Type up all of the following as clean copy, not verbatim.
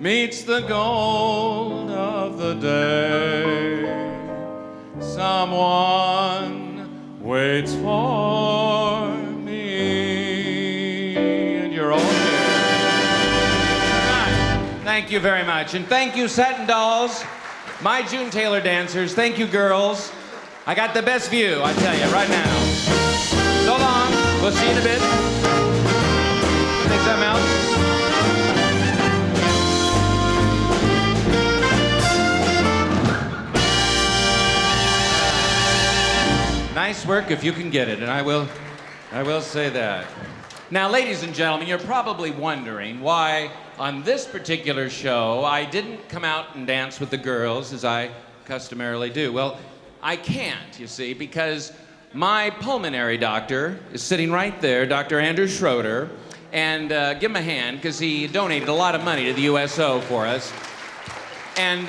meets the gold of the day. Someone waits for me, and you're all here. Thank you very much, and thank you, Satin Dolls, my June Taylor dancers. Thank you, girls. I got the best view, I tell you, right now. So long. We'll see you in a bit. Take something else. Nice work if you can get it, and I will say that. Now, ladies and gentlemen, you're probably wondering why on this particular show I didn't come out and dance with the girls as I customarily do. Well, I can't, you see, because my pulmonary doctor is sitting right there, Dr. Andrew Schroeder, and give him a hand because he donated a lot of money to the USO for us. And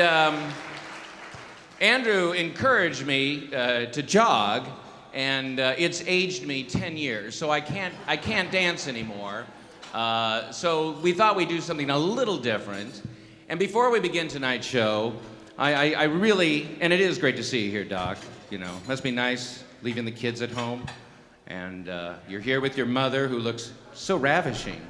Andrew encouraged me to jog, and it's aged me 10 years, so I can't dance anymore. So we thought we'd do something a little different. And before we begin tonight's show, I really, and it is great to see you here, Doc. You know, must be nice leaving the kids at home. And you're here with your mother, who looks so ravishing.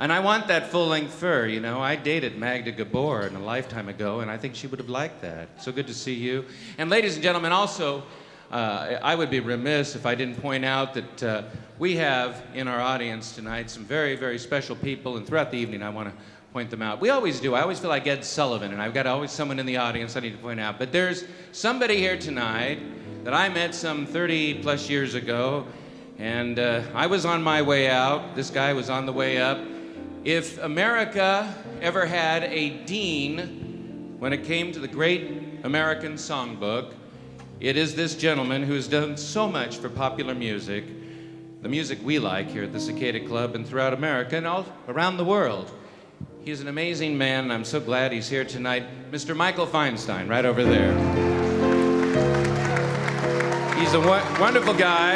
And I want that full-length fur, you know. I dated Magda Gabor a lifetime ago, and I think she would have liked that. So good to see you. And ladies and gentlemen, also, I would be remiss if I didn't point out that we have in our audience tonight some very, very special people, and throughout the evening I want to point them out. We always do. I always feel like Ed Sullivan, and I've got always someone in the audience I need to point out. But there's somebody here tonight that I met some 30-plus years ago, and I was on my way out. This guy was on the way up. If America ever had a dean when it came to the great American songbook, it is this gentleman who has done so much for popular music, the music we like here at the Cicada Club and throughout America and all around the world. He's an amazing man, and I'm so glad he's here tonight. Mr. Michael Feinstein, right over there. He's a wonderful guy,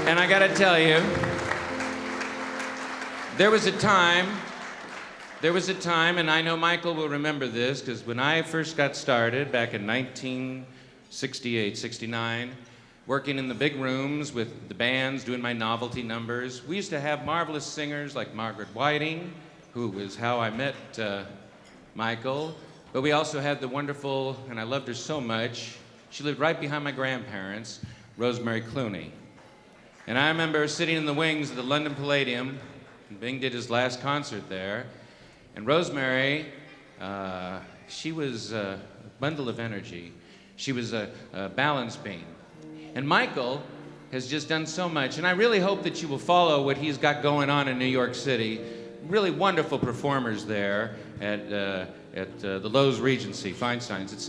and I gotta tell you, there was a time, and I know Michael will remember this, because when I first got started back in 1968, 69, working in the big rooms with the bands, doing my novelty numbers, we used to have marvelous singers like Margaret Whiting, who was how I met Michael, but we also had the wonderful, and I loved her so much, she lived right behind my grandparents, Rosemary Clooney. And I remember sitting in the wings of the London Palladium, and Bing did his last concert there, and Rosemary, she was a bundle of energy. She was a balance beam. And Michael has just done so much, and I really hope that you will follow what he's got going on in New York City. Really wonderful performers there at the Lowe's Regency, Feinstein's.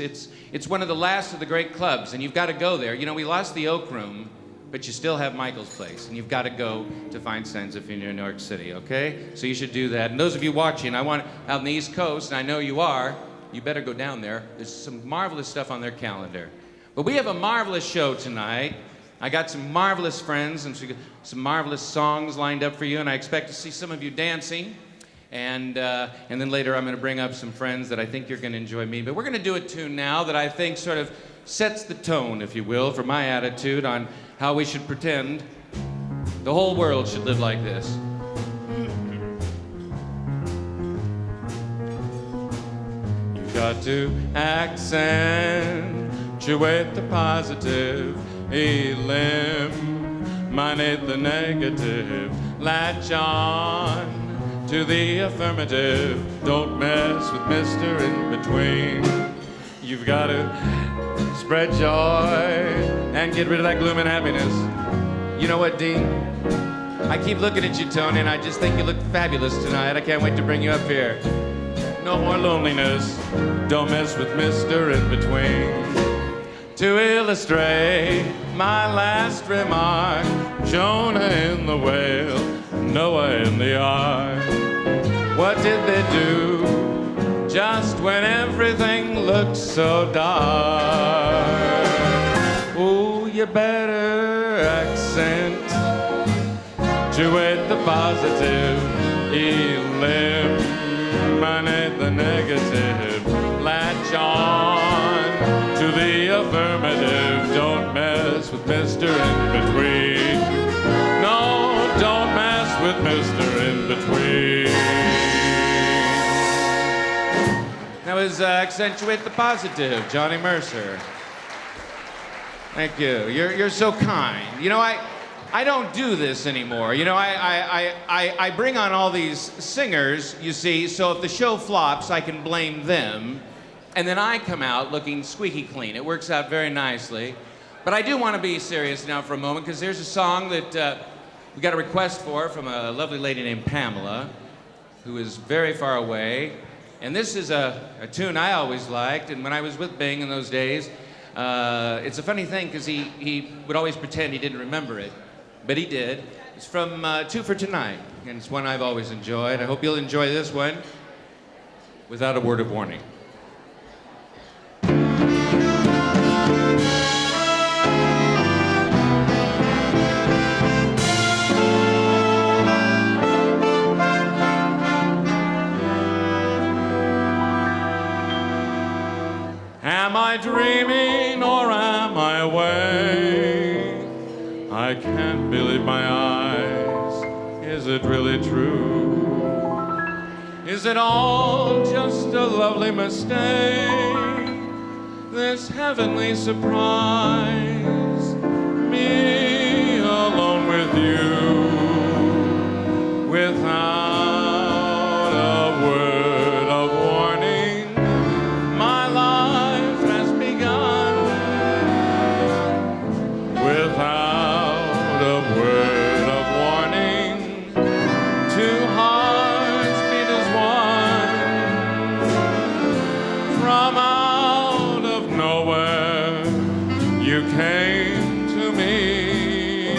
It's one of the last of the great clubs, and you've got to go there. You know, we lost the Oak Room, but you still have Michael's place, and you've got to go to Feinstein's if you're in New York City, okay? So you should do that. And those of you watching, I want out on the East Coast, and I know you are, you better go down there. There's some marvelous stuff on their calendar. But we have a marvelous show tonight. I got some marvelous friends and some marvelous songs lined up for you, and I expect to see some of you dancing. And then later I'm going to bring up some friends that I think you're going to enjoy meeting. But we're going to do a tune now that I think sort of sets the tone, if you will, for my attitude on how we should pretend the whole world should live like this. You've got to accentuate the positive, eliminate the negative, latch on to the affirmative, don't mess with Mr. In Between. You've got to spread joy and get rid of that gloom and happiness. You know what, Dean? I keep looking at you, Toni, and I just think you look fabulous tonight. I can't wait to bring you up here. No more loneliness, don't mess with Mr. In Between. To illustrate my last remark, Jonah in the whale, Noah in the ark. What did they do just when everything looked so dark? Oh, you better accentuate the positive, eliminate eliminate the negative. Latch on to the affirmative. Don't mess with Mr. In-Between. No, don't mess with Mr. In-Between. That was Accentuate the Positive, Johnny Mercer. Thank you. You're so kind. You know, I don't do this anymore. You know, I bring on all these singers, you see, so if the show flops, I can blame them. And then I come out looking squeaky clean. It works out very nicely. But I do want to be serious now for a moment, because there's a song that we got a request for from a lovely lady named Pamela, who is very far away. And this is a tune I always liked, and when I was with Bing in those days, it's a funny thing, because he would always pretend he didn't remember it, but he did. It's from Two for Tonight, and it's one I've always enjoyed. I hope you'll enjoy this one without a word of warning. Am I dreaming or am I awake? I can't believe my eyes. Is it really true? Is it all just a lovely mistake? This heavenly surprise, me alone with you, without a word of warning. My life has begun without a word of warning. Two hearts beat as one. From out of nowhere you came to me.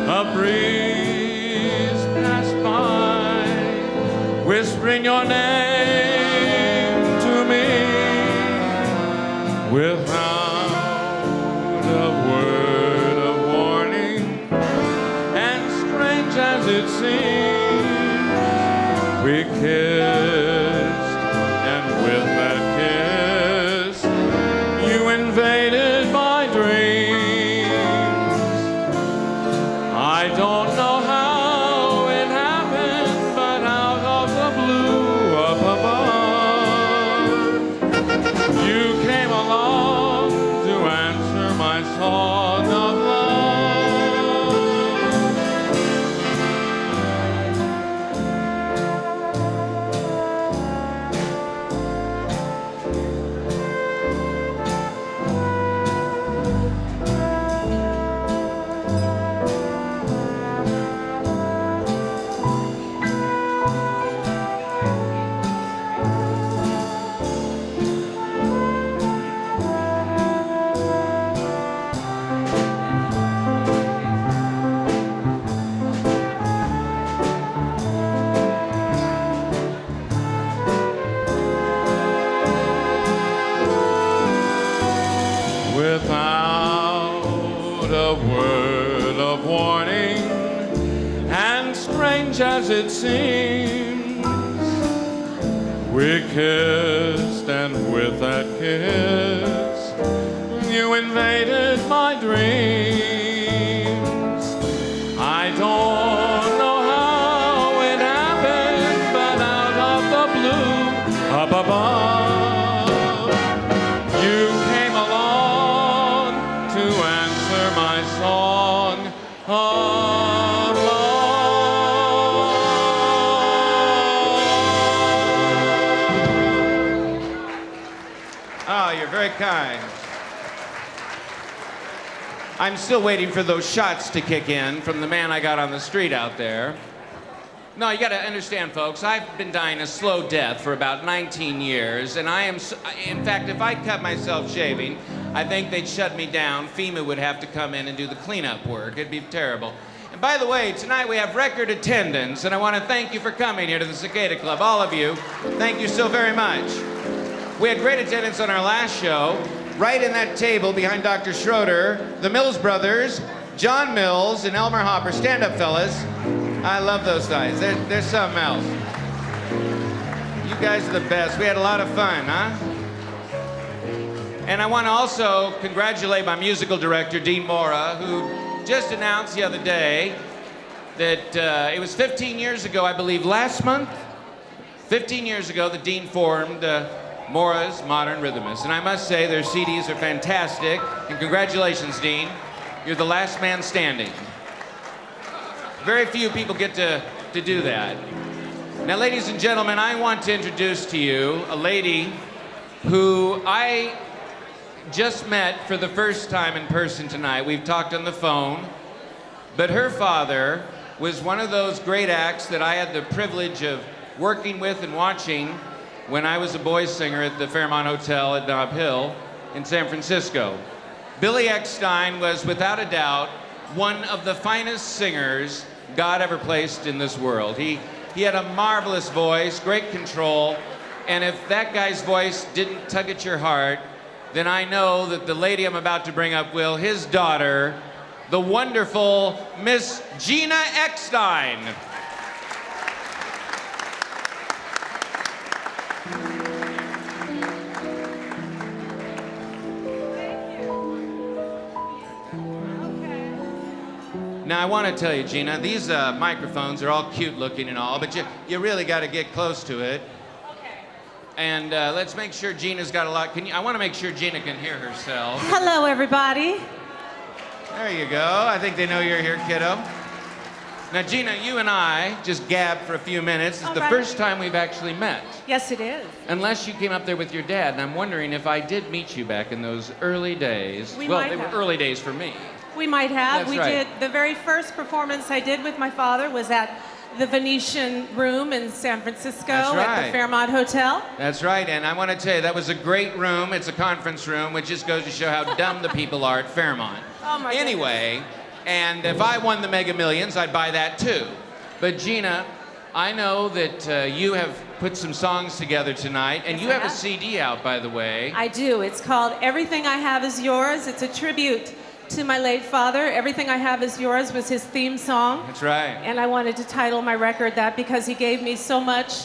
A breeze passed by, whispering your name to me, without a word of warning. And strange as it seems, we kissed, and with that kiss, you invaded my dreams. I don't know how it happened, but out of the blue up above, you came along to answer my song of love. Without a word of warning, and strange as it seems, we kissed, and with that kiss, you invaded my dreams. I don't know how it happened, but out of the blue up above, you came along to answer my song of love. Oh, you're very kind. I'm still waiting for those shots to kick in from the man I got on the street out there. No, you gotta understand, folks, I've been dying a slow death for about 19 years, and I am, in fact, if I cut myself shaving, I think they'd shut me down. FEMA would have to come in and do the cleanup work. It'd be terrible. And by the way, tonight we have record attendance, and I want to thank you for coming here to the Cicada Club, all of you. Thank you so very much. We had great attendance on our last show. Right in that table behind Dr. Schroeder, the Mills brothers, John Mills and Elmer Hopper. Stand up, fellas. I love those guys. They're something else. You guys are the best. We had a lot of fun, huh? And I want to also congratulate my musical director, Dean Mora, who just announced the other day that it was 15 years ago, I believe, last month, 15 years ago, that Dean formed Mora's Modern Rhythmists. And I must say, their CDs are fantastic. And congratulations, Dean. You're the last man standing. Very few people get to do that. Now, ladies and gentlemen, I want to introduce to you a lady who I just met for the first time in person tonight. We've talked on the phone, but her father was one of those great acts that I had the privilege of working with and watching when I was a boys singer at the Fairmont Hotel at Nob Hill in San Francisco. Billy Eckstine was, without a doubt, one of the finest singers God ever placed in this world. He had a marvelous voice, great control, and if that guy's voice didn't tug at your heart, then I know that the lady I'm about to bring up will, his daughter, the wonderful Miss Gina Einstein. Now, I want to tell you, Gina, these microphones are all cute looking and all, but you really got to get close to it. Okay. And let's make sure Gina's got a lot. I want to make sure Gina can hear herself. Hello, everybody. There you go. I think they know you're here, kiddo. Now, Gina, you and I just gabbed for a few minutes. It's the first time we've actually met. Yes, it is. Unless you came up there with your dad, and I'm wondering if I did meet you back in those early days. They were early days for me. We might have. That's right. The very first performance I did with my father was at the Venetian Room in San Francisco at the Fairmont Hotel. That's right, and I want to tell you, that was a great room. It's a conference room, which just goes to show how dumb the people are at Fairmont. Oh, my Anyway, and if I won the Mega Millions, I'd buy that too. But Gina, I know that you have put some songs together tonight, and you have a CD out, by the way. I do. It's called Everything I Have Is Yours. It's a tribute to my late father. Everything I Have Is Yours was his theme song. That's right. And I wanted to title my record that because he gave me so much,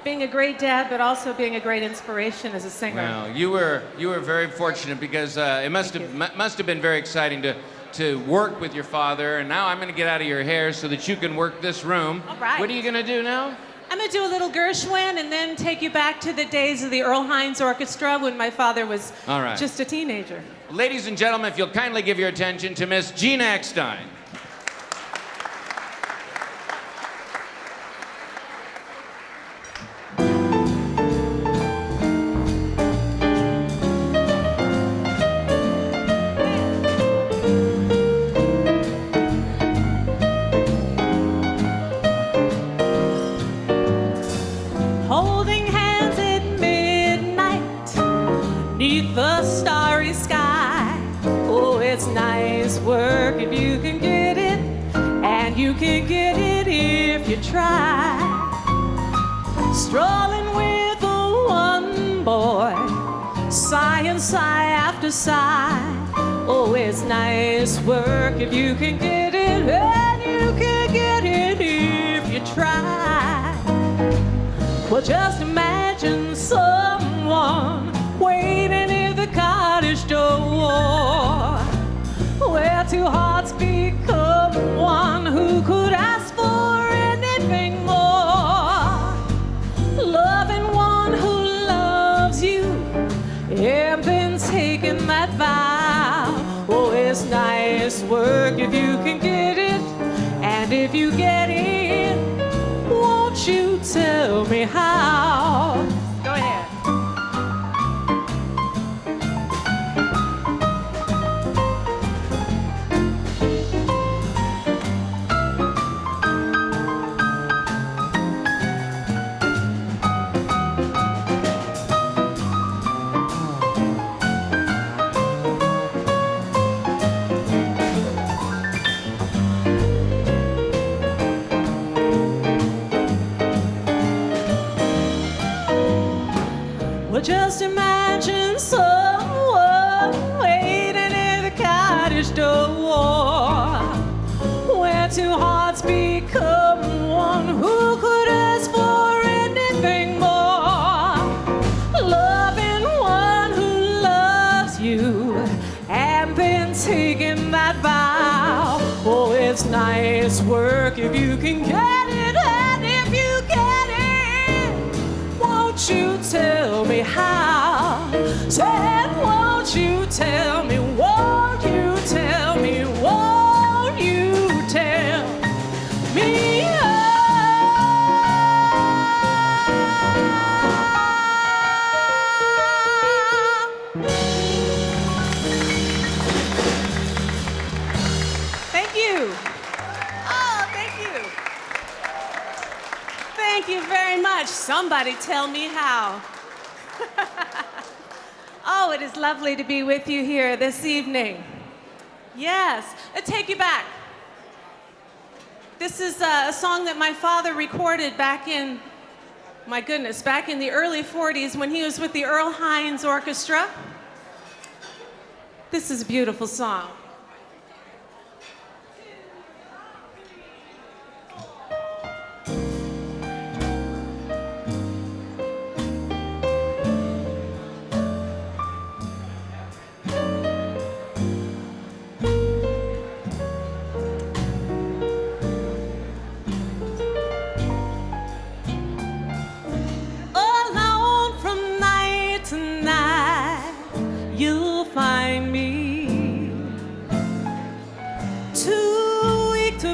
being a great dad, but also being a great inspiration as a singer. Well, you were very fortunate because it must have been very exciting to work with your father. And now I'm going to get out of your hair so that you can work this room. All right. What are you going to do now? I'm going to do a little Gershwin and then take you back to the days of the Earl Hines Orchestra when my father was just a teenager. Ladies and gentlemen, if you'll kindly give your attention to Miss Gina Einstein. Holding hands at midnight, 'neath the starry sky. Oh, it's nice work if you can get it, and you can get it if you try. Strolling with the one boy, sigh and sigh after sigh. Oh, it's nice work if you can get it, and you can get it if you try. Well, just imagine someone waiting in the cottage door, where two hearts become one. Who could ask for anything more? Loving one who loves you and then taking that vow. Oh, it's nice work if you can get it, and if you get it, won't you tell me how? Go ahead. Just imagine someone waiting in the cottage door, where two hearts become one. Who could ask for anything more? nice work if you can get it, and if you get it, won't you tell me how? Said, won't you tell me, won't you tell me, won't you tell me how? Thank you. Oh, thank you. Thank you very much. Somebody tell me how. Oh, it is lovely to be with you here this evening. Yes, let's take you back. This is a song that my father recorded back in, my goodness, back in the early 40s when he was with the Earl Hines Orchestra. This is a beautiful song.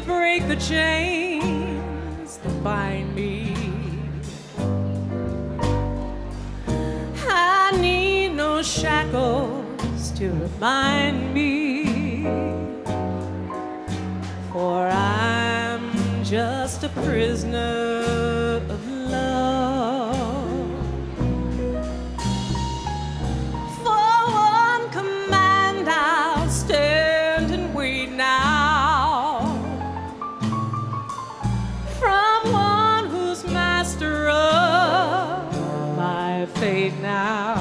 Break the chains that bind me. I need no shackles to remind me, for I'm just a prisoner of love. For one command I'll stand and wait now. Fate now.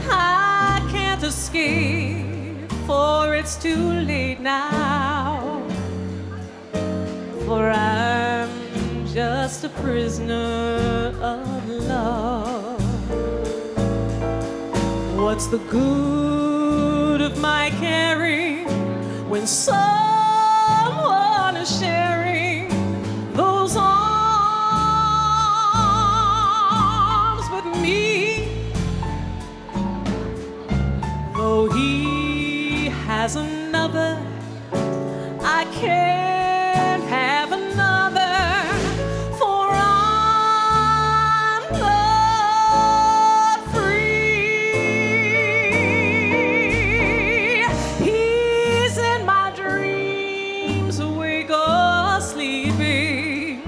I can't escape, for it's too late now. For I'm just a prisoner of love. What's the good of my caring when someone is sharing those arms with me? Though he has another, I can't have another, for I'm not free. He's in my dreams, awake or sleeping.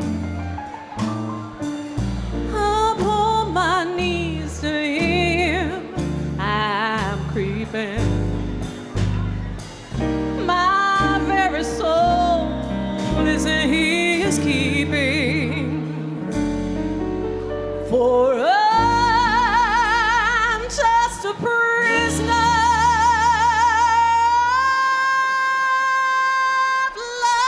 Upon my knees to him, I'm creeping. My very soul is in his keeping, for I'm just a prisoner of love.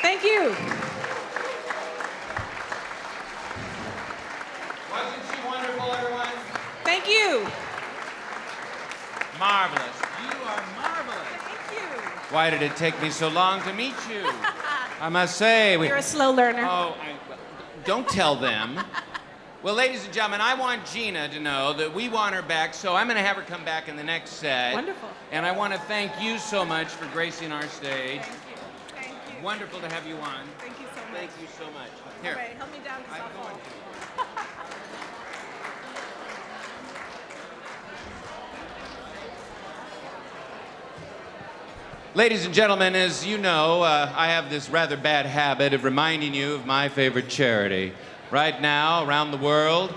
Thank you. Wasn't she wonderful, everyone? Thank you. Marvelous. You are marvelous. Thank you. Why did it take me so long to meet you? I must say, You're a slow learner. don't tell them. Well, ladies and gentlemen, I want Gina to know that we want her back, so I'm going to have her come back in the next set. Wonderful. And I want to thank you so much for gracing our stage. Thank you. Thank you. Wonderful to have you on. Thank you so much. Thank you so much. Here. All right, help me down because I'm I'll going fall. to. Ladies and gentlemen, as you know, I have this rather bad habit of reminding you of my favorite charity. Right now, around the world,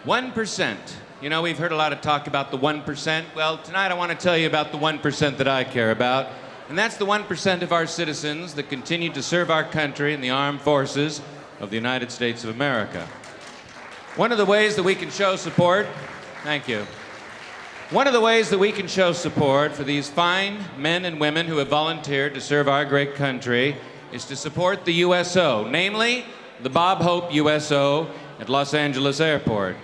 1%. You know, we've heard a lot of talk about the 1%. Well, tonight I want to tell you about the 1% that I care about. And that's the 1% of our citizens that continue to serve our country in the armed forces of the United States of America. One of the ways that we can show support, thank you. One of the ways that we can show support for these fine men and women who have volunteered to serve our great country is to support the USO, namely the Bob Hope USO at Los Angeles Airport.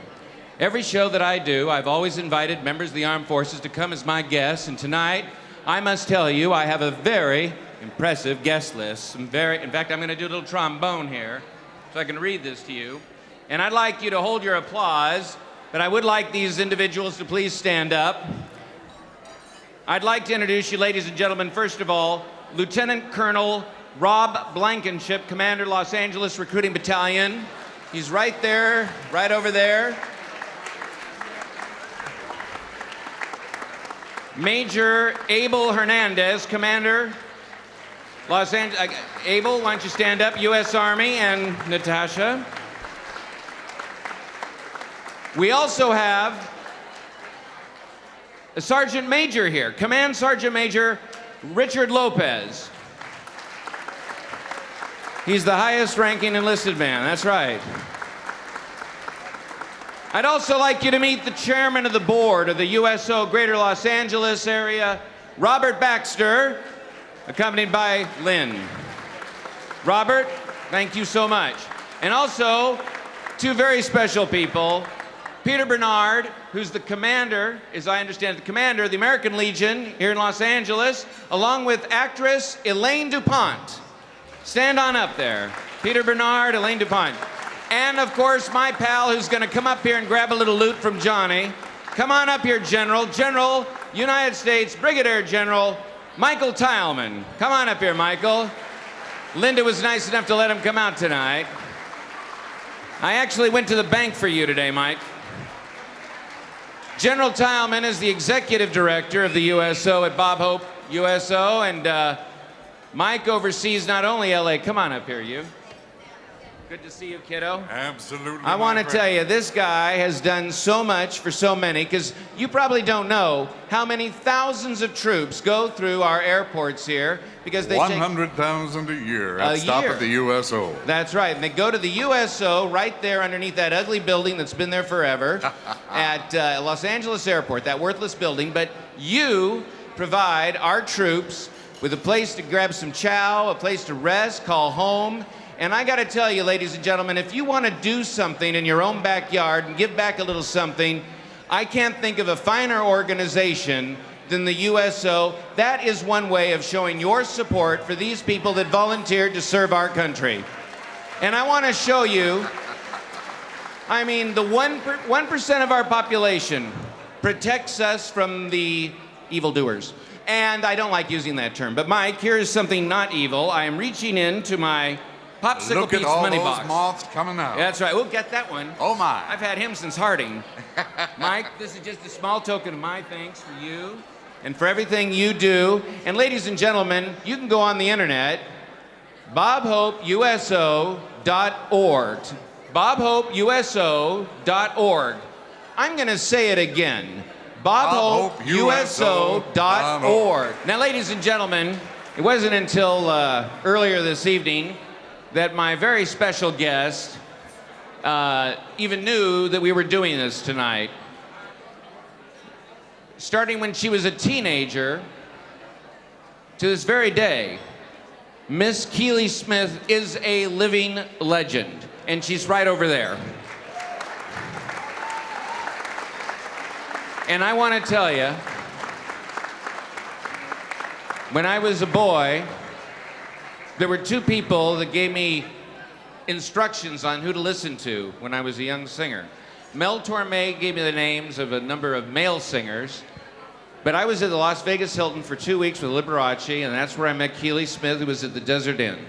Every show that I do, I've always invited members of the armed forces to come as my guests, and tonight, I must tell you, I have a very impressive guest list. In fact, I'm going to do a little trombone here so I can read this to you. And I'd like you to hold your applause, but I would like these individuals to please stand up. I'd like to introduce you, ladies and gentlemen, first of all, Lieutenant Colonel Rob Blankenship, Commander, Los Angeles Recruiting Battalion. He's right there, right over there. Major Abel Hernandez, Commander, Los Angeles. Abel, why don't you stand up? U.S. Army, and Natasha. We also have a Sergeant Major here, Command Sergeant Major Richard Lopez. He's the highest ranking enlisted man, that's right. I'd also like you to meet the chairman of the board of the USO Greater Los Angeles area, Robert Baxter, accompanied by Lynn. Robert, thank you so much. And also, two very special people, Peter Bernard, who's the commander, as I understand it, the commander of the American Legion here in Los Angeles, along with actress Elaine DuPont. Stand on up there. Peter Bernard, Elaine DuPont. And of course, my pal who's gonna come up here and grab a little loot from Johnny. Come on up here, General. General, United States Brigadier General Michael Tileman. Come on up here, Michael. Linda was nice enough to let him come out tonight. I actually went to the bank for you today, Mike. General Tileman is the executive director of the USO at Bob Hope USO, and Mike oversees not only LA, come on up here, you. Good to see you, kiddo. Absolutely. I want to tell you, this guy has done so much for so many, because you probably don't know how many thousands of troops go through our airports here, because they 100,000 a year at stop at the USO. That's right, and they go to the USO right there underneath that ugly building that's been there forever at Los Angeles Airport, that worthless building, but you provide our troops with a place to grab some chow, a place to rest, call home. And I gotta tell you, ladies and gentlemen, if you wanna do something in your own backyard and give back a little something, I can't think of a finer organization than the USO. That is one way of showing your support for these people that volunteered to serve our country. And I wanna show you, I mean, the 1% of our population protects us from the evildoers. And I don't like using that term, but Mike, here is something not evil. I am reaching into my Popsicle Pete's money box. Look at all those moths coming out. That's right. We'll get that one. Oh, my. I've had him since Harding. Mike, this is just a small token of my thanks for you and for everything you do. And ladies and gentlemen, you can go on the internet, bobhopeuso.org. bobhopeuso.org. I'm going to say it again. bobhopeuso.org. Now, ladies and gentlemen, it wasn't until earlier this evening that my very special guest even knew that we were doing this tonight. Starting when she was a teenager to this very day, Miss Keely Smith is a living legend, and she's right over there. And I want to tell you, when I was a boy, there were two people that gave me instructions on who to listen to when I was a young singer. Mel Torme gave me the names of a number of male singers, but I was at the Las Vegas Hilton for 2 weeks with Liberace, and that's where I met Keely Smith, who was at the Desert Inn.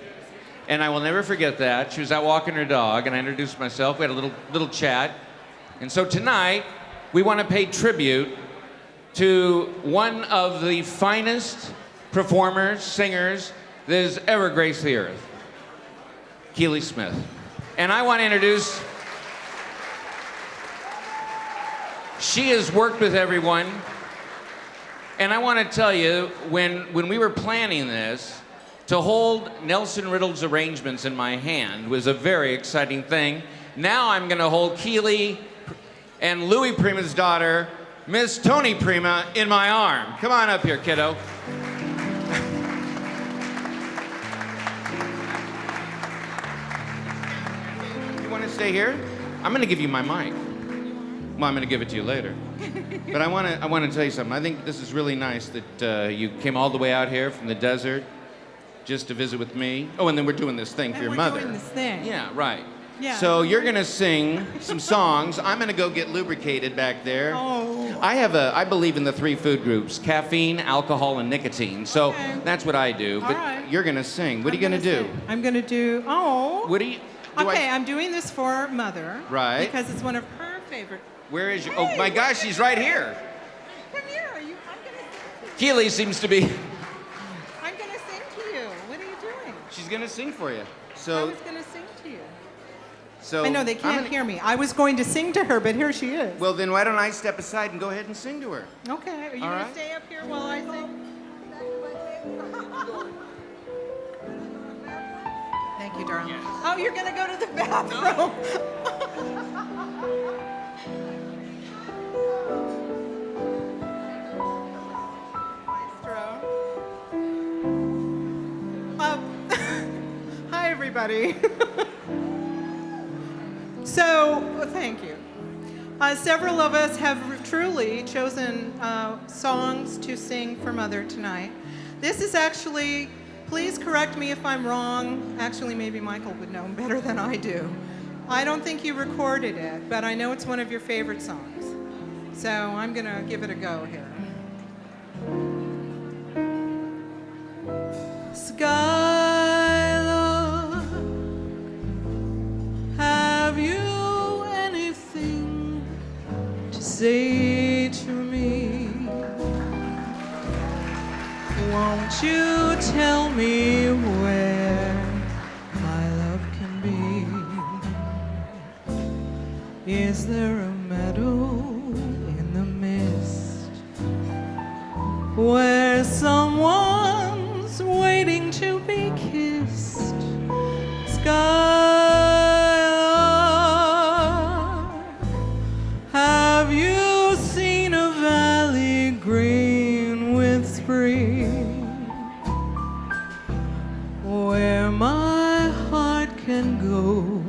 And I will never forget that. She was out walking her dog, and I introduced myself. We had a little chat. And so tonight, we want to pay tribute to one of the finest performers, singers, that has ever graced the earth, Keely Smith. And I want to introduce, she has worked with everyone, and I want to tell you, when we were planning this, to hold Nelson Riddle's arrangements in my hand was a very exciting thing. Now I'm going to hold Keely and Louis Prima's daughter, Miss Toni Prima, in my arm. Come on up here, kiddo. stay here? I'm going to give you my mic. Well, I'm going to give it to you later. But I want to tell you something. I think this is really nice that you came all the way out here from the desert just to visit with me. Oh, and then we're doing this thing for your mother. We're doing this thing. Yeah, right. Yeah. So you're going to sing some songs. I'm going to go get lubricated back there. Oh. I believe in the 3 food groups: caffeine, alcohol, and nicotine. So Okay. that's what I do. But right. you're going to sing. What are you going to do? I'm going to do, What do you... I'm doing this for Mother. Right. Because it's one of her favorite. Where is your... Oh, my gosh, she's right here. Come here. I'm going to Keely seems to be... I'm going to sing to you. What are you doing? She's going to sing for you. I So... was going to sing to you. So I know they can't hear me. I was going to sing to her, but here she is. Well, then why don't I step aside and go ahead and sing to her? Okay. Are you All going right. to stay up here while I sing? Thank you, darling. Yes. Oh, you're going to go to the bathroom. Maestro. Hi, everybody. So, thank you. Several of us have truly chosen songs to sing for Mother tonight. This is actually, please correct me if I'm wrong. Actually, maybe Michael would know better than I do. I don't think you recorded it, but I know it's one of your favorite songs. So I'm going to give it a go here. Skylar, have you anything to say to me? Won't you tell me where my love can be? Is there a meadow in the mist where someone's waiting to be kissed? Skylar, have you seen a valley green with spring, where my heart can go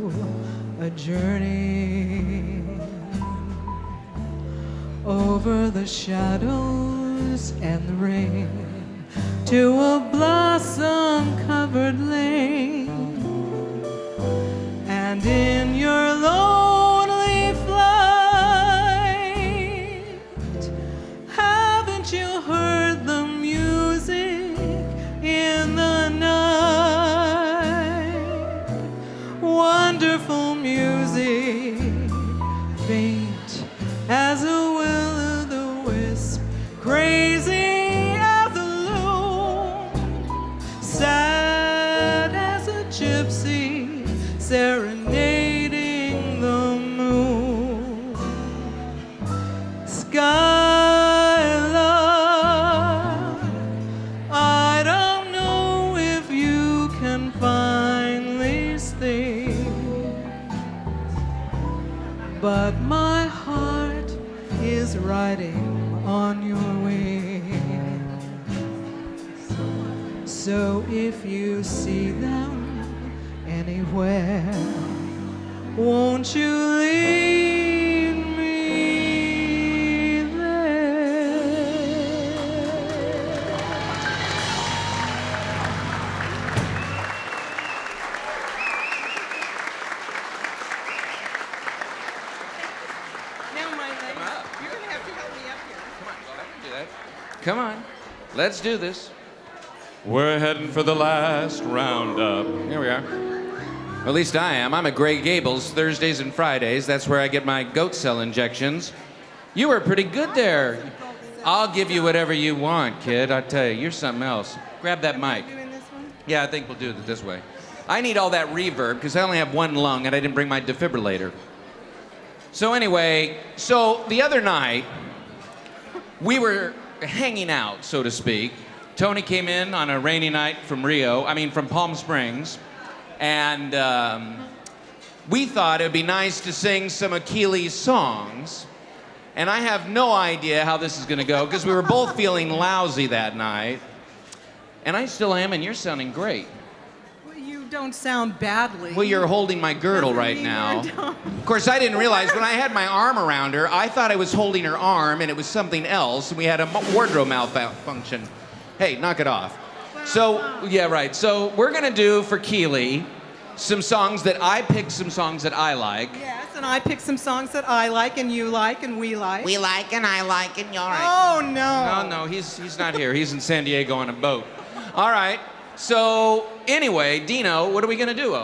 a journey over the shadows and the rain to a blossom-covered lane? And in your lonely flight, haven't you heard the music in the night? Wonderful music, faint as a will-o'-the-wisp, crazy as a loon, sad as a gypsy, serenading the moon. Skylar, I don't know if you can find these things, but my heart is riding on your wings. So if you see them anywhere, won't you lead me there? Now my legs. You're going to have to help me up here. Come on, go ahead and do that. Come on, let's do this. We're heading for the last roundup. Here we are. Or at least I am. I'm at Grey Gables Thursdays and Fridays. That's where I get my goat cell injections. You were pretty good there. I'll give you whatever you want, kid. I tell you, you're something else. Grab that mic. Doing this one? Yeah, I think we'll do it this way. I need all that reverb because I only have one lung and I didn't bring my defibrillator. So anyway, the other night, we were hanging out, so to speak. Toni came in on a rainy night from Palm Springs, and we thought it would be nice to sing some of Keely's songs. And I have no idea how this is going to go because we were both feeling lousy that night. And I still am, and you're sounding great. Well, you don't sound badly. Well, you're holding my girdle right now. Of course, I didn't realize when I had my arm around her, I thought I was holding her arm and it was something else, and we had a wardrobe malfunction. Hey, knock it off. So, yeah, right. So we're gonna do for Keely some songs that I picked, some songs that I like. Yes, and I picked some songs that I like and you like and we like. We like and I like and you're right. Oh, no. No, he's not here. He's in San Diego on a boat. All right. So anyway, Dino, what are we gonna do?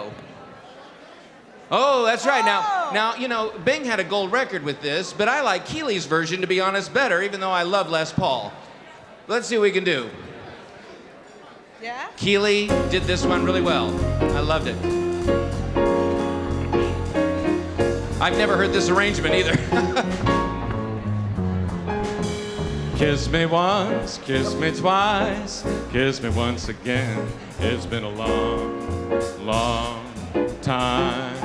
Oh, that's right. Now, you know, Bing had a gold record with this, but I like Keely's version, to be honest, better, even though I love Les Paul. Let's see what we can do. Yeah? Keely did this one really well. I loved it. I've never heard this arrangement either. Kiss me once, kiss me twice, kiss me once again. It's been a long, long time.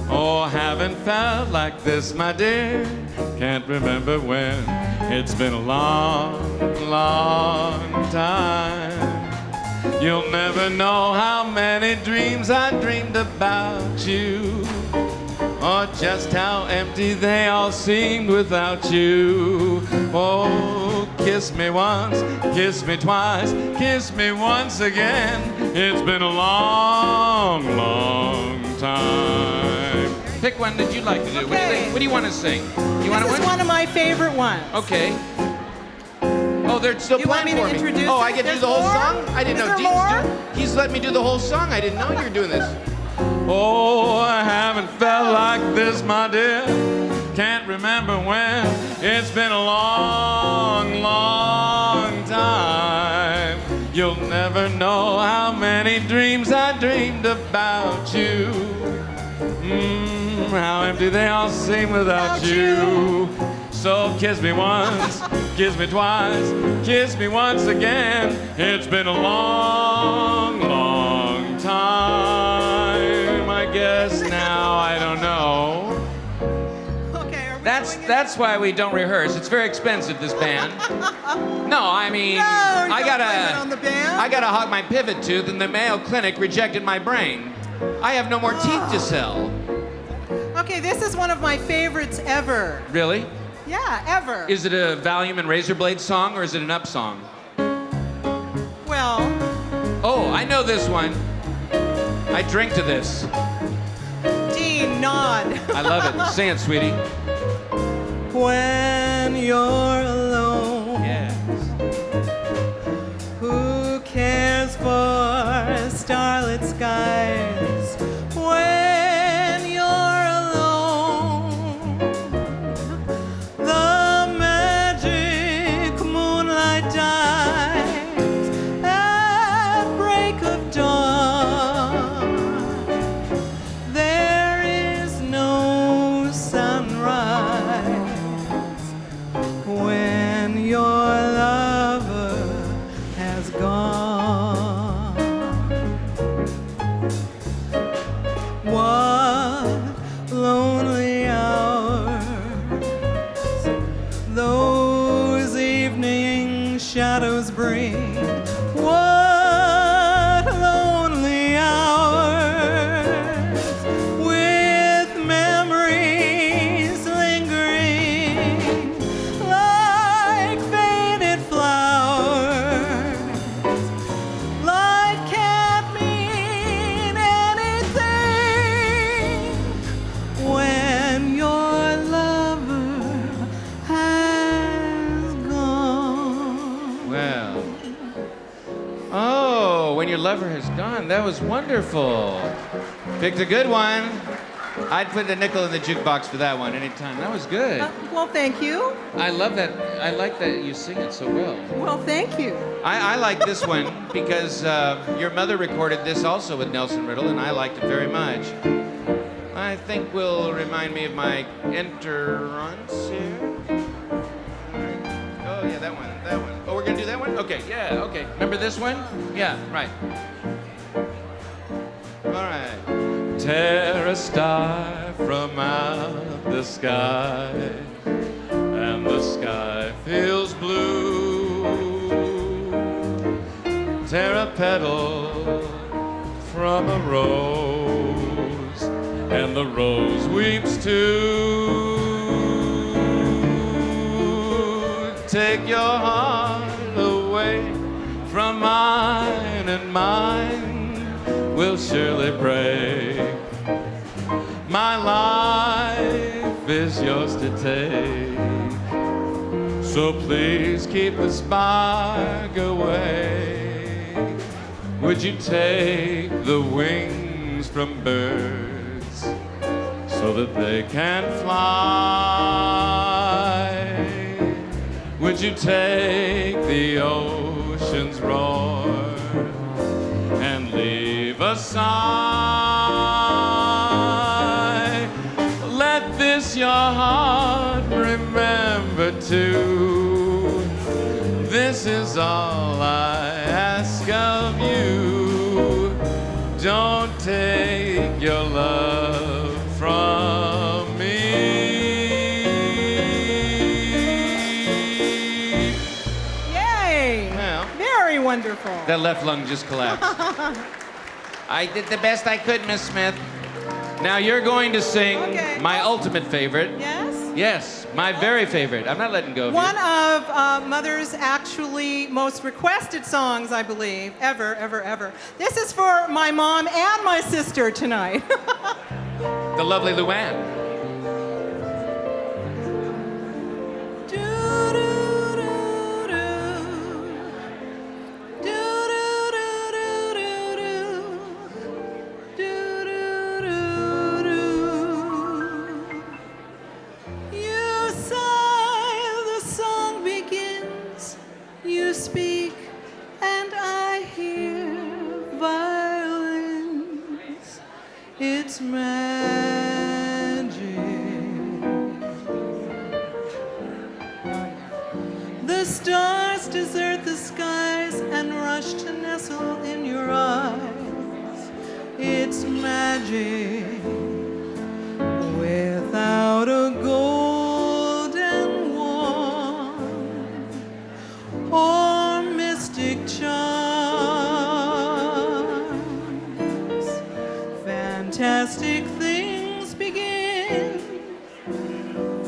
Oh, haven't felt like this, my dear. Can't remember when. It's been a long, long time. You'll never know how many dreams I dreamed about you, or just how empty they all seemed without you. Oh, kiss me once, kiss me twice, kiss me once again. It's been a long, long time. Pick one that you'd like to do. Okay. What do you want to sing? You want to This is one of my favorite ones. Okay. Oh, they're still You want playing me to for me. introduce Oh, it? I get to do There's the whole more? song? I didn't Is know there more? He's let me do the whole song. I didn't know you were doing this. Oh, I haven't felt like this, my dear. Can't remember when. It's been a long, long time. You'll never know how many dreams I dreamed about you. How empty they all seem without you. So kiss me once, kiss me twice, kiss me once again. It's been a long, long time. I guess now I don't know. Okay, are we That's why we don't rehearse. It's very expensive, this band. No, I mean, No, I don't blame it on the band. I gotta hog my pivot tooth, and the Mayo Clinic rejected my brain. I have no more teeth to sell. Okay, this is one of my favorites ever. Really? Yeah, ever. Is it a Valium and Razor Blade song, or is it an Up song? Well, Oh, I know this one. I drink to this. Dean, nod. I love it. Sing it, sweetie. When you're alone, Yes. who cares for starlit skies? When you're alone, the magic moonlight dies at break of dawn. There is no sunrise when your lover has gone. What lonely hours those evening shadows bring. What lonely hours with memories lingering like faded flowers. Life can't mean anything when your lover has gone. Well. Oh, when your lover has gone. That was wonderful. Picked a good one. I'd put a nickel in the jukebox for that one anytime. That was good. Well, thank you. I love that. I like that you sing it so well. Well, thank you. I like this one because your mother recorded this also with Nelson Riddle, and I liked it very much. I think will remind me of my entrance here. All right. Oh, yeah, that one. Oh, we're going to do that one? Okay, yeah, okay. Remember this one? Yeah, right. All right. Tear a star from out the sky, and the sky feels blue. Tear a petal from a rose, and the rose weeps too. Take your heart away from mine, and mine will surely break. My life is yours to take, so please keep the spark away. Would you take the wings from birds so that they can fly? Would you take the ocean's roar and leave a sigh? Let this your heart remember too. This is all I ask of you. Don't take your love from me. Yay! Well, Very wonderful. that left lung just collapsed. I did the best I could, Miss Smith. Now you're going to sing Okay. my ultimate favorite. Yes? Yes, my very favorite. I'm not letting go of One you. of Mother's actually most requested songs, I believe, ever, ever, ever. This is for my mom and my sister tonight. The lovely Luann. You sigh, the song begins. You speak, and I hear violins. It's magic. The stars desert the skies and rush to nestle in your eyes. It's magic without a golden wand or mystic charms. Fantastic things begin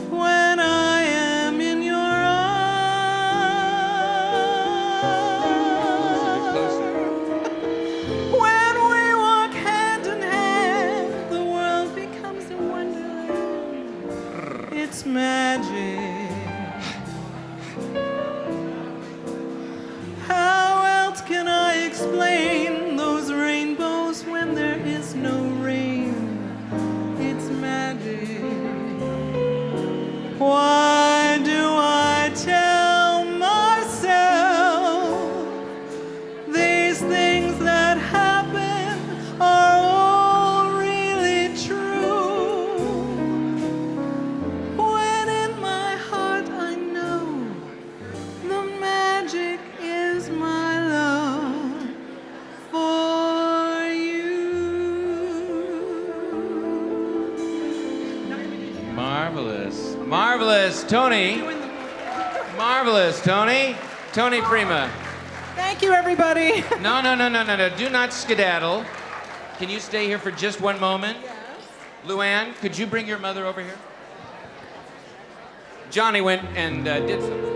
when I am in your arms. When we walk hand in hand, the world becomes a wonderland. It's magic. How else can I explain those rainbows when there is no rain? It's magic. Why do I tell myself these things that happen are all really true? When in my heart I know the magic is my love for you. Marvelous. Marvelous, Toni. Marvelous, Toni. Toni Prima. Thank you, everybody. No. Do not skedaddle. Can you stay here for just one moment? Yes. Luann, could you bring your mother over here? Johnny went and did something.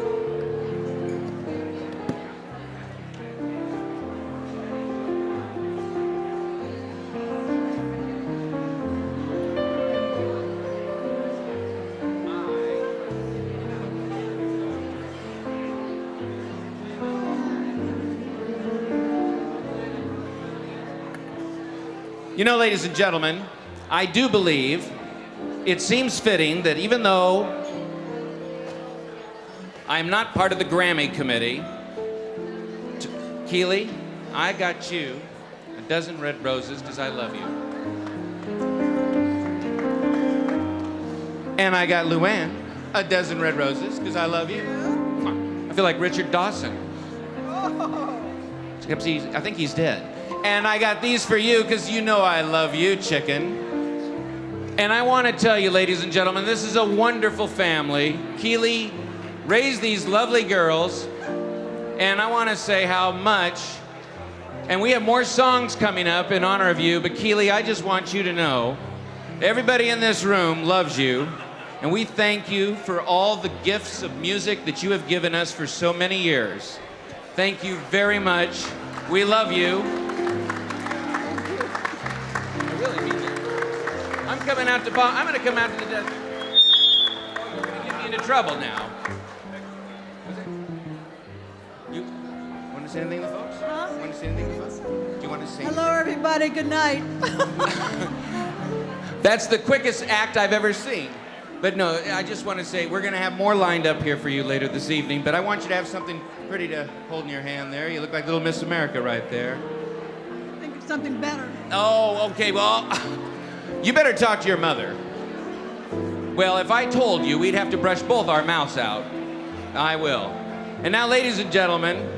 You know, ladies and gentlemen, I do believe it seems fitting that even though I'm not part of the Grammy committee, Keely, I got you a dozen red roses because I love you. And I got Luann a dozen red roses because I love you. I feel like Richard Dawson. Except I think he's dead. And I got these for you because you know I love you, chicken. And I want to tell you, ladies and gentlemen, this is a wonderful family. Keely raised these lovely girls. And I want to say how much And we have more songs coming up in honor of you, but Keely, I just want you to know, everybody in this room loves you, and we thank you for all the gifts of music that you have given us for so many years. Thank you very much. We love you. I really mean that. I'm coming out to I'm going to come out to the desk. Oh, you're going to get me into trouble now. You want to say anything to the folks? Huh? Want to say anything to the folks? Do you want to say Hello, everybody. Good night. That's the quickest act I've ever seen. But no, I just want to say we're going to have more lined up here for you later this evening, but I want you to have something pretty to hold in your hand there. You look like little Miss America right there. I think it's something better. Oh, okay, well, you better talk to your mother. Well, if I told you, we'd have to brush both our mouths out. I will. And now, ladies and gentlemen,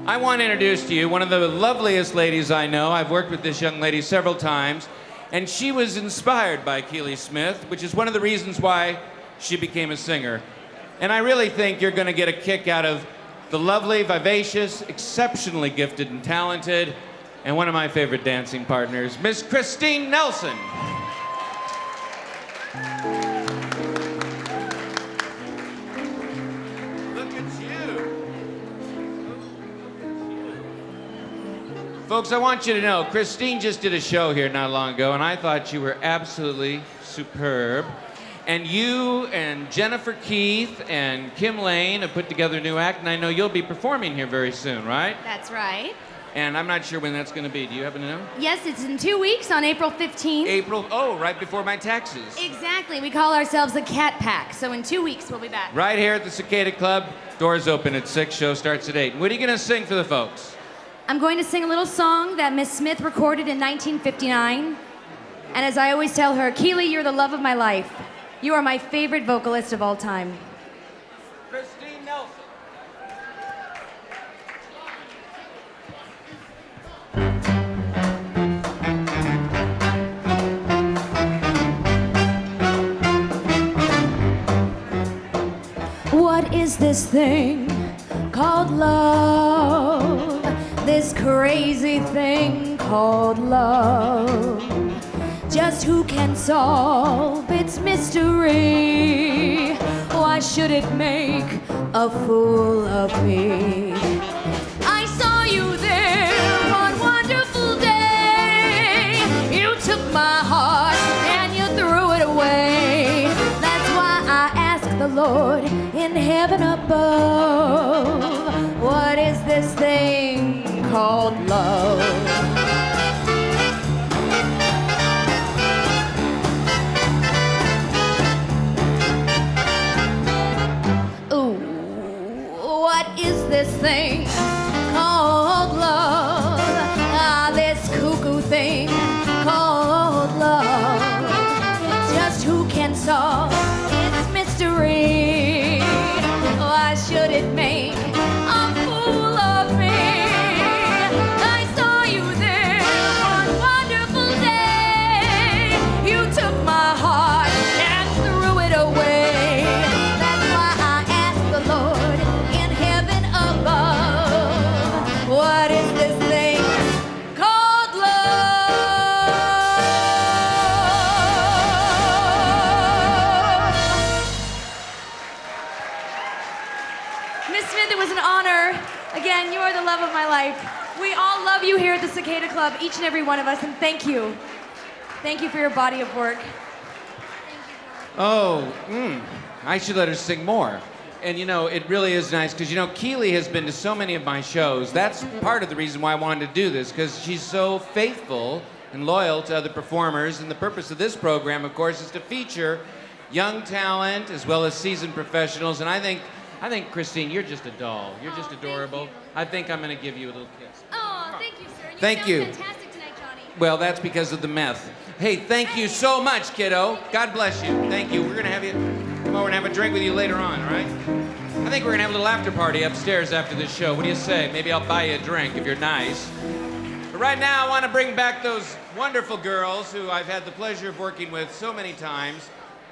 I want to introduce to you one of the loveliest ladies I know. I've worked with this young lady several times. And she was inspired by Keely Smith, which is one of the reasons why she became a singer. And I really think you're going to get a kick out of the lovely, vivacious, exceptionally gifted and talented, and one of my favorite dancing partners, Miss Christine Nelson. Look at you. Folks, I want you to know, Christine just did a show here not long ago, and I thought you were absolutely superb. And you and Jennifer Keith and Kim Lane have put together a new act, and I know you'll be performing here very soon, right? That's right. And I'm not sure when that's going to be. Do you happen to know? Yes, it's in 2 weeks on April 15th. April, oh, right before my taxes. Exactly. We call ourselves the Cat Pack. So in 2 weeks, we'll be back. Right here at the Cicada Club. Doors open at 6, show starts at 8. What are you going to sing for the folks? I'm going to sing a little song that Miss Smith recorded in 1959. And as I always tell her, Keely, you're the love of my life. You are my favorite vocalist of all time. Christine Nelson. What is this thing called love? This crazy thing called love. Just who can solve its mystery? Why should it make a fool of me? I saw you there one wonderful day. You took my heart and you threw it away. That's why I ask the Lord in heaven above, what is this thing called love? This thing called love, this cuckoo thing called love. Just who can solve its mystery? Why should it make a fool of me? I saw you there one wonderful day. You took my heart and threw it away. That's why I asked the Lord in heaven above, what is this thing called love? Miss Smith, it was an honor. Again, you are the love of my life. We all love you here at the Cicada Club, each and every one of us, and thank you. Thank you for your body of work. Oh, I should let her sing more. And you know, it really is nice because you know, Keely has been to so many of my shows. That's part of the reason why I wanted to do this, because she's so faithful and loyal to other performers. And the purpose of this program, of course, is to feature young talent as well as seasoned professionals. And I think Christine, you're just a doll. You're just adorable. I think I'm going to give you a little kiss. Oh, thank you, sir. And Thank you. sound fantastic tonight, Johnny. Well, that's because of the meth. Hey, thank you so much, kiddo. God bless you. Thank you. We're going to have you come over and have a drink with you later on, all right? I think we're going to have a little after party upstairs after this show. What do you say? Maybe I'll buy you a drink if you're nice. But right now, I want to bring back those wonderful girls who I've had the pleasure of working with so many times.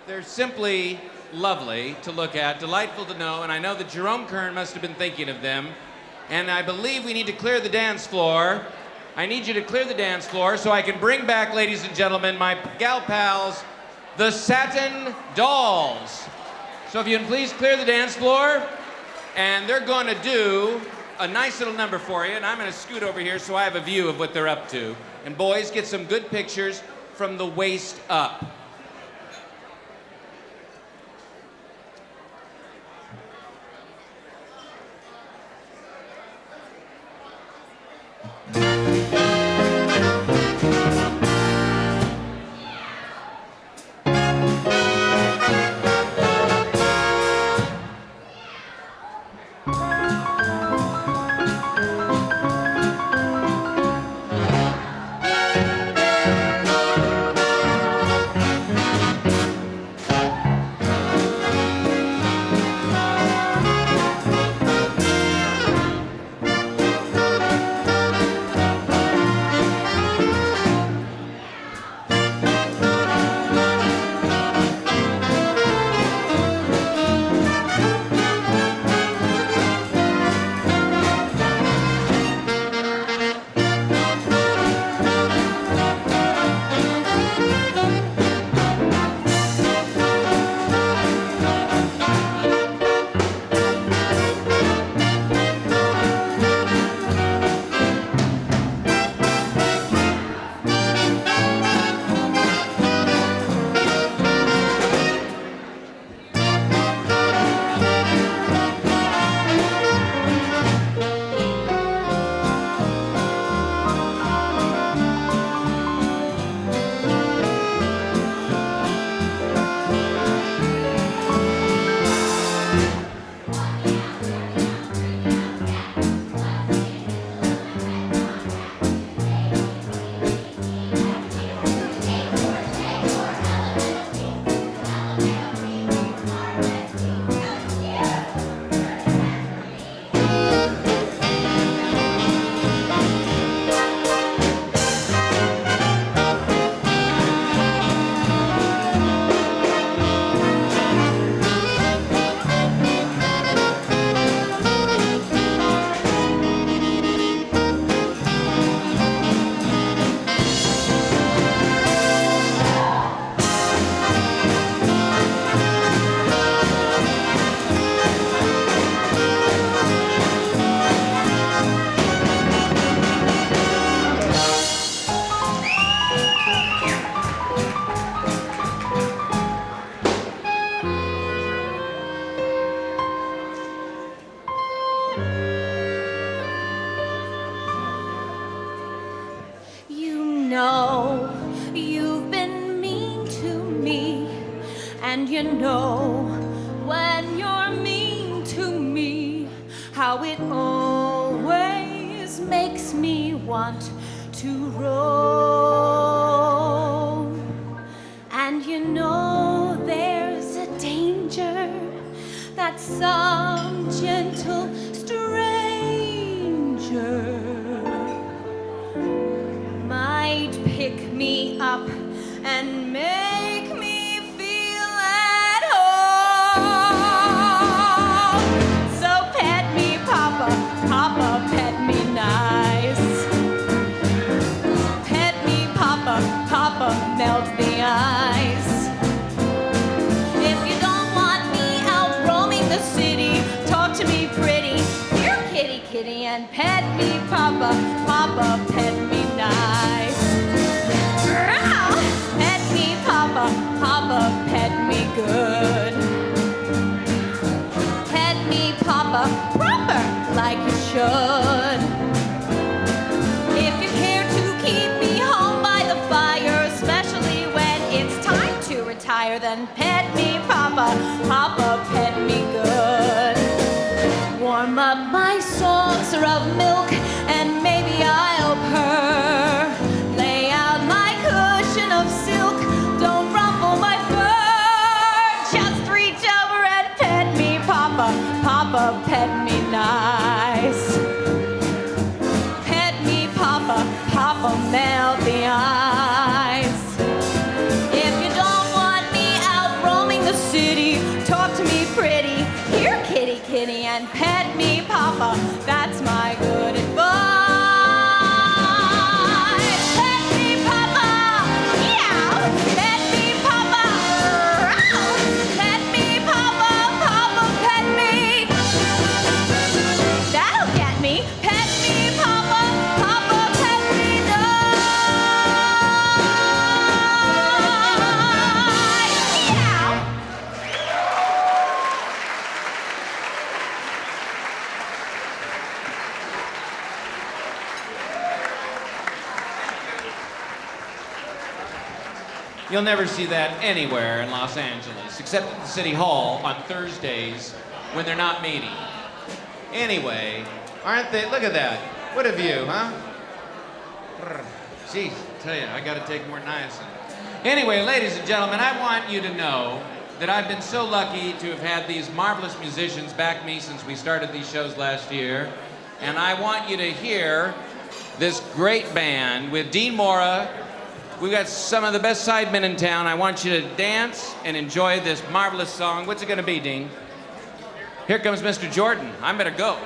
They're simply lovely to look at, delightful to know, and I know that Jerome Kern must have been thinking of them And I believe we need to clear the dance floor. I need you to clear the dance floor so I can bring back, ladies and gentlemen, my gal pals, the Satin Dolls. So if you can please clear the dance floor. And they're going to do a nice little number for you. And I'm going to scoot over here so I have a view of what they're up to. And boys, get some good pictures from the waist up. And you know when you're mean to me, how it always makes me want to roam. And you know there's a danger that some gentle stranger might pick me up and make me feel at home. So pet me, Papa, Papa, pet me nice. Pet me, Papa, Papa, melt the ice. If you don't want me out roaming the city, talk to me pretty. Here, kitty, kitty, and pet me, Papa, Papa, pet me nice. Pet me, Papa, Papa, pet me good. Pet me, Papa, proper, like you should. If you care to keep me home by the fire, especially when it's time to retire, then pet me, Papa, Papa, pet me good. Warm up my saucer of milk and maybe I'll purr. Lay out my cushion of silk, don't ruffle my fur. Just reach over and pet me, Papa, Papa, pet me nice. Pet me, Papa, Papa, melt the ice. If you don't want me out roaming the city, talk to me pretty. Here, kitty, kitty, and pet Pet me, Papa, that's my good advice. Pet me, Papa, meow. Pet me, Papa, row. Pet me, Papa, Papa, pet me. That'll get me. Pet me, Papa, Papa, pet me, no. Meow. You'll never see that anywhere in Los Angeles, except at the City Hall on Thursdays when they're not meeting. Anyway, aren't they? Look at that. What a view, huh? Brr. Geez, I tell you, I gotta take more niacin. Anyway, ladies and gentlemen, I want you to know that I've been so lucky to have had these marvelous musicians back me since we started these shows last year. And I want you to hear this great band with Dean Mora. We've got some of the best sidemen in town. I want you to dance and enjoy this marvelous song. What's it gonna be, Dean? Here comes Mr. Jordan. I better go.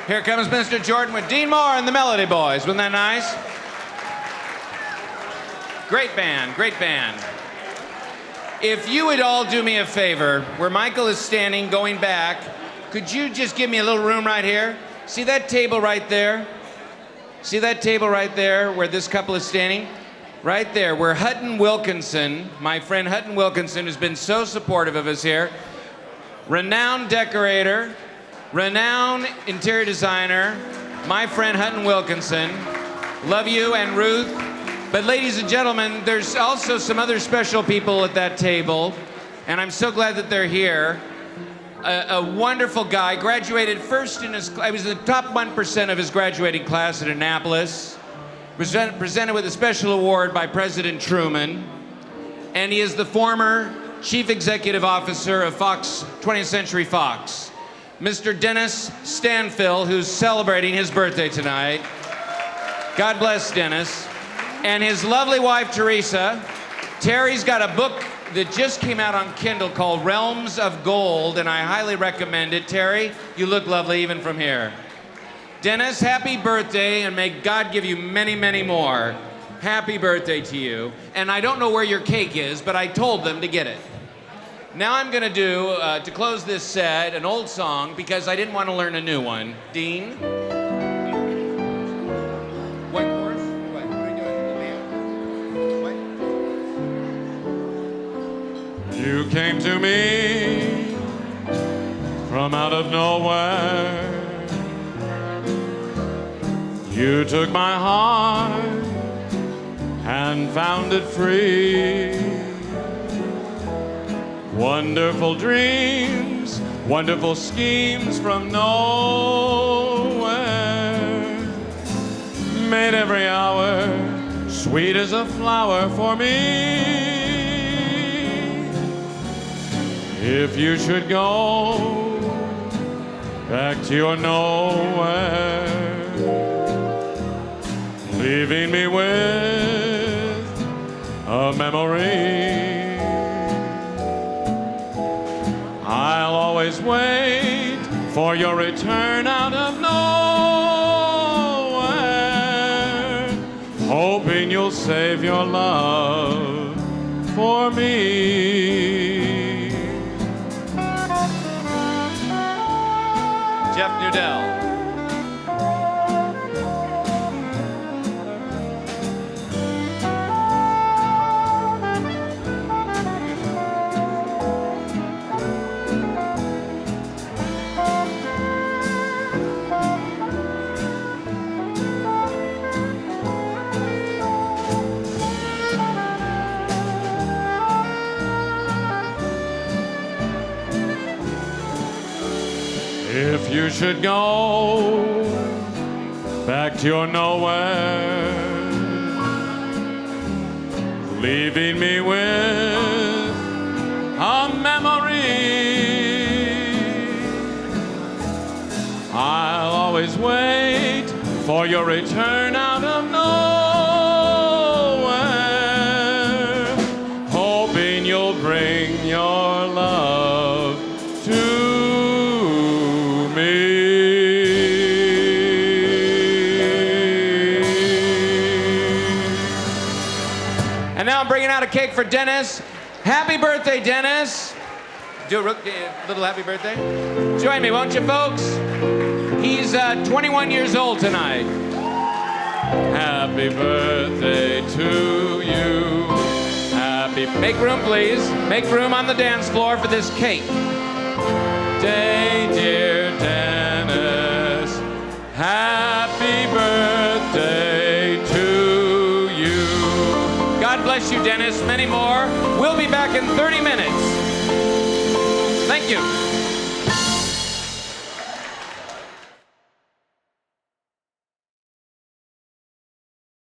Here comes Mr. Jordan with Dean Moore and the Melody Boys. Wasn't that nice? Great band, great band. If you would all do me a favor, where Michael is standing going back, could you just give me a little room right here? See that table right there? See that table right there where this couple is standing? Right there, where Hutton Wilkinson, my friend Hutton Wilkinson, who's been so supportive of us here, renowned decorator, renowned interior designer, my friend Hutton Wilkinson. Love you and Ruth. But ladies and gentlemen, there's also some other special people at that table, and I'm so glad that they're here. a wonderful guy. Graduated first in his. I was in the top 1% of his graduating class at Annapolis. Was presented with a special award by President Truman, and he is the former Chief Executive Officer of Fox, 20th Century Fox, Mr. Dennis Stanfill, who's celebrating his birthday tonight. God bless Dennis. And his lovely wife, Teresa. Terry's got a book that just came out on Kindle called Realms of Gold, and I highly recommend it. Terry, you look lovely even from here. Dennis, happy birthday, and may God give you many, many more. Happy birthday to you. And I don't know where your cake is, but I told them to get it. Now I'm gonna do, to close this set, an old song, because I didn't want to learn a new one. Dean? What chorus? What are we doing? What? You came to me from out of nowhere. You took my heart and found it free. Wonderful dreams, wonderful schemes from nowhere made every hour sweet as a flower for me. If you should go back to your nowhere, leaving me with a memory, I'll always wait for your return out of nowhere, hoping you'll save your love for me. Jeff Nudell. If you should go back to your nowhere, leaving me with a memory, I'll always wait for your return out of nowhere, hoping you'll bring your love to bringing out a cake for Dennis. Happy birthday, Dennis. Do a little happy birthday. Join me, won't you, folks? He's 21 years old tonight. Happy birthday to you. Make room, please. Make room on the dance floor for this cake. Day, dear Dennis. Happy birthday to you. God bless you, Dennis. Many more. We'll be back in 30 minutes. Thank you.